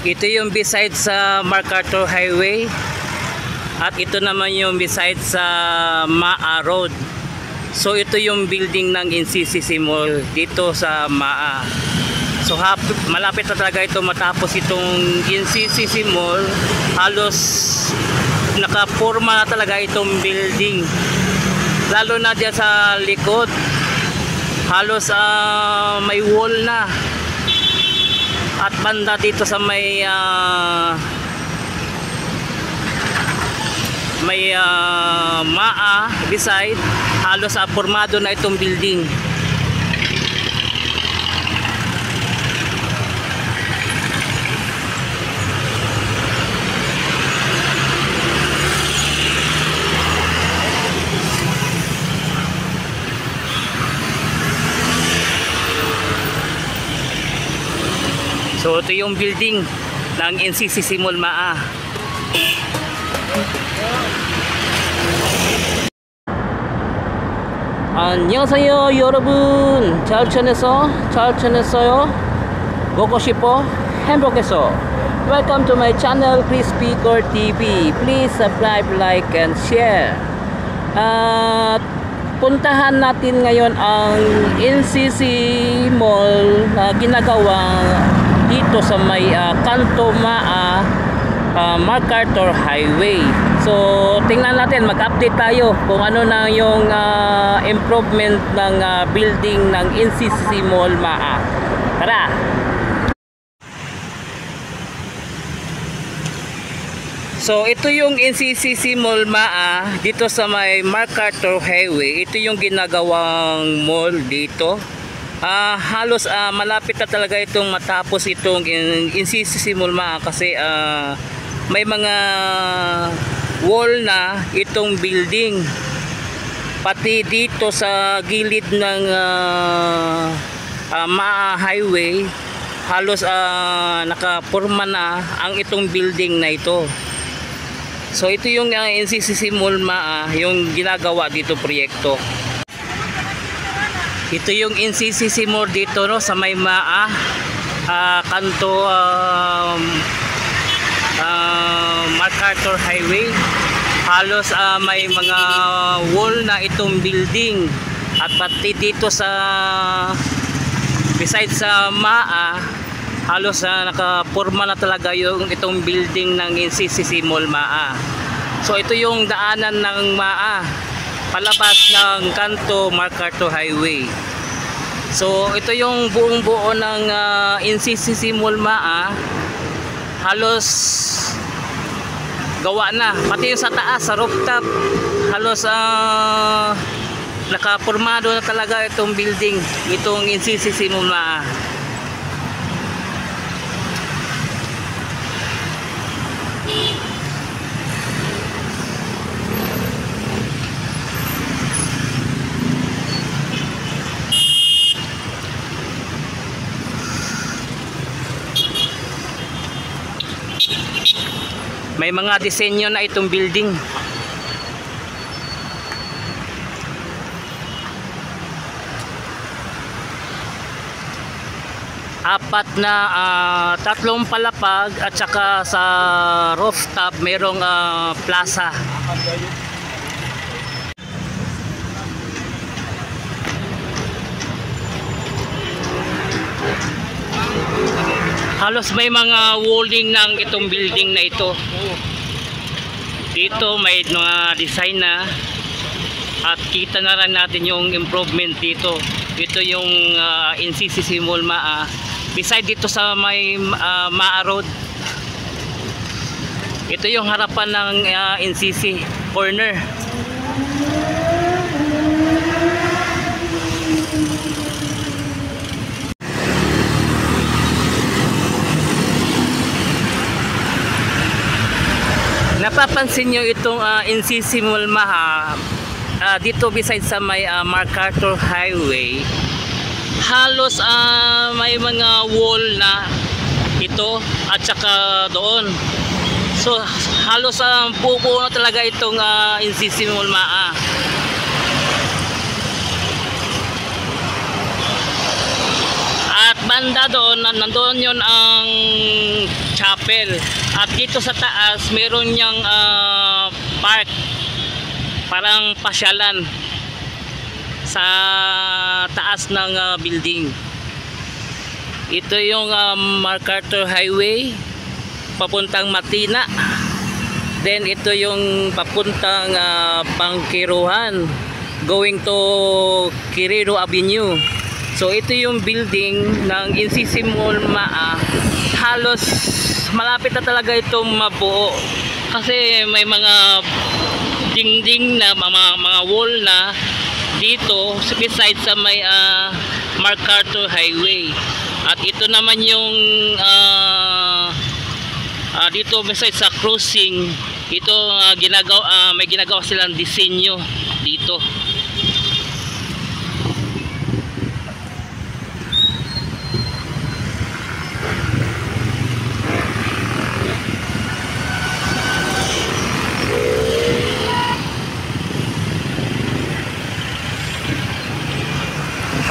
Ito yung beside sa MacArthur Highway. At ito naman yung beside sa Maa Road. So ito yung building ng NCCC Mall dito sa Maa. So malapit na talaga ito matapos itong NCCC Mall. Halos nakaporma na talaga itong building. Lalo na diyan sa likod. Halos may wall na. At banda dito sa may Maa beside, halos formado na itong building. So ito yung building ng NCCC Mall Maa. 안녕하세요 여러분. 잘 지냈어요? 먹고 싶어? 행복해서. Welcome to my channel Crispy Core TV. Please subscribe, like and share. Puntahan natin ngayon ang NCC Mall na ginagawa dito sa may Kanto Maa MacArthur Highway. So tingnan natin, mag-update tayo kung ano na yung improvement ng building ng NCCC Mall Maa. Tara! So ito yung NCCC Mall Maa dito sa may MacArthur Highway. Ito yung ginagawang mall dito. Halos malapit na talaga itong matapos itong NCCC Mall Maa kasi may mga wall na itong building. Pati dito sa gilid ng Maa Highway halos nakapurma na ang itong building na ito. So ito yung NCCC Mall Maa, yung ginagawa dito proyekto. Ito yung NCCC Mall dito no sa may Maa Kanto MacArthur Highway. Halos may mga wall na itong building. At pati dito sa beside sa Maa, halos nakapurma na talaga yung itong building ng NCCC Mall Maa. So ito yung daanan ng Maa palabas ng Kanto MacArthur Highway. So ito yung buong buo ng NCCC Mall Maa. Halos gawa na, pati yung sa taas, sa rooftop, halos nakapurmado na talaga itong building, itong NCCC Mall Maa. May mga disenyo na itong building. Apat na tatlong palapag at saka sa rooftop mayroong plaza. Halos may mga walling ng itong building na ito. Dito may mga design na at kita na rin natin yung improvement dito. Ito yung NCCC Mall Maa. Beside dito sa may Maa Road. Ito yung harapan ng NCC corner. Napapansin nyo itong NCC Mall Maa dito beside sa may MacArthur Highway. Halos may mga wall na ito at saka doon. So halos buo na talaga itong NCC Mall Maa. At banda doon, nandoon yun ang chapel. At dito sa taas meron niyang park, parang pasyalan sa taas ng building. Ito yung MacArthur Highway papuntang Matina. Then ito yung papuntang Bangkiruhan going to Quirino Avenue. So ito yung building ng NCC Mall MAA. Halos malapit na talaga itong mabuo kasi may mga dingding na mga wall na dito beside sa may MacArthur Highway. At ito naman yung dito beside sa crossing, ito may ginagawa silang disenyo dito.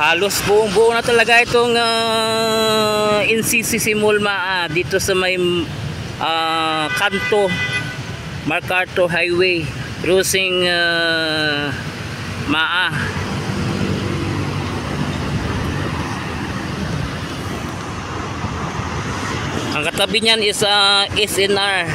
Halos buong-buo na talaga itong NCC Mall MAA dito sa may kanto MacArthur Highway crossing MAA. Ang katabi niyan is SNR.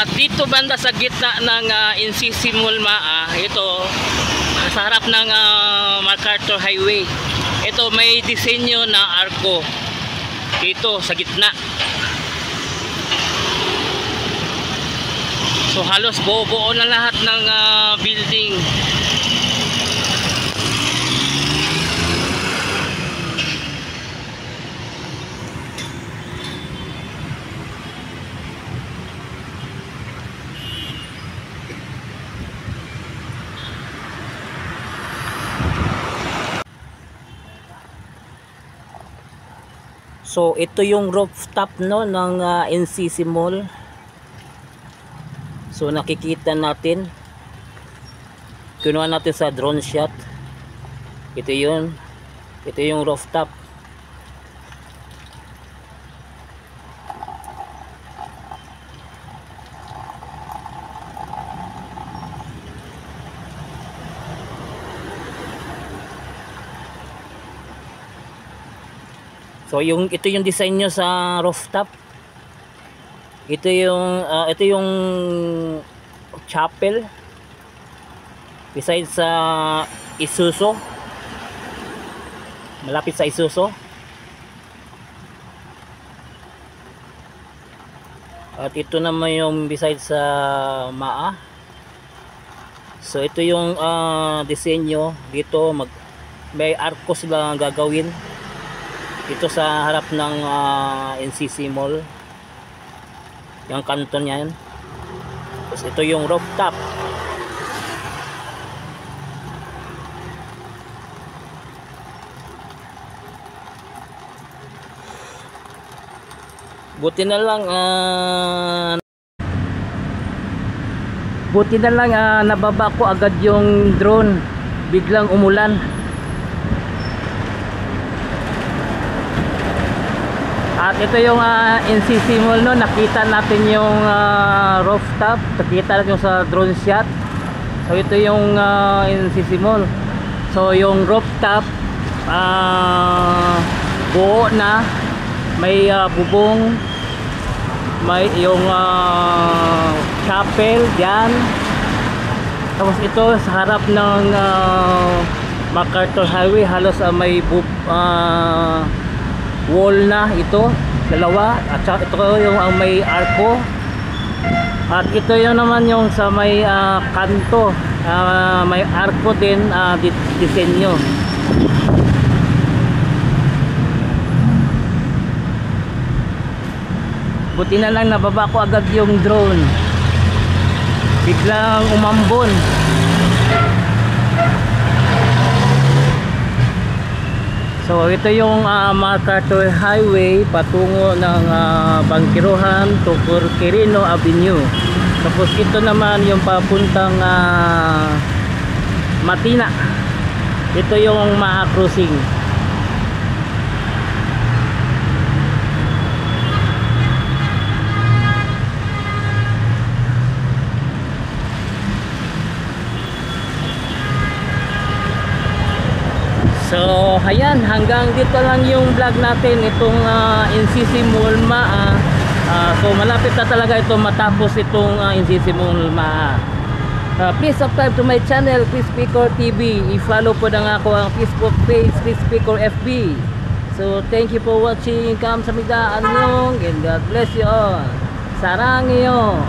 At dito banda sa gitna ng NCC Mall MAA, ito sa harap ng MacArthur Highway, ito may disenyo na arko dito sa gitna. So halos buo-buo na lahat ng building. So ito yung rooftop no ng NCC Mall. So nakikita natin. Kinuha natin sa drone shot. Ito yun. Ito yung rooftop. So ito yung design nyo sa rooftop. Ito yung chapel besides sa Isuzu. Malapit sa Isuzu. At ito naman yung besides sa MAA. So ito yung disenyo dito, may arko sila gagawin dito sa harap ng NCC Mall, yung kanton yan. Tapos ito yung rooftop. Buti na lang nababa ko agad yung drone, biglang umulan. At ito yung NCC Mall no, nakita natin yung rooftop, nakita natin yung sa drone shot. So ito yung NCC Mall. So yung rooftop buo na, may bubong, may yung chapel diyan. Tapos ito sa harap ng MacArthur Highway, halos may wall na ito, dalawa, at saka ito yung may arko. At ito yung naman yung sa may kanto, may arko din, disenyo. Buti na lang nababa ko agad yung drone, biglang umambon. So ito yung MacArthur Highway patungo ng Bangkirohan to Quirino Avenue. Tapos ito naman yung papuntang Matina. Ito yung Maa Crossing. So, ayan, hanggang dito lang yung vlog natin itong NCC Mall Maa. So, malapit na talaga ito matapos itong NCC Mall Maa. Please subscribe to my channel, Chris Picor TV. I-follow po na nga ako ang Facebook page, Chris Picor FB. So, thank you for watching. Kamsahamnida, Annyeong, and God bless you all. Sarangyo.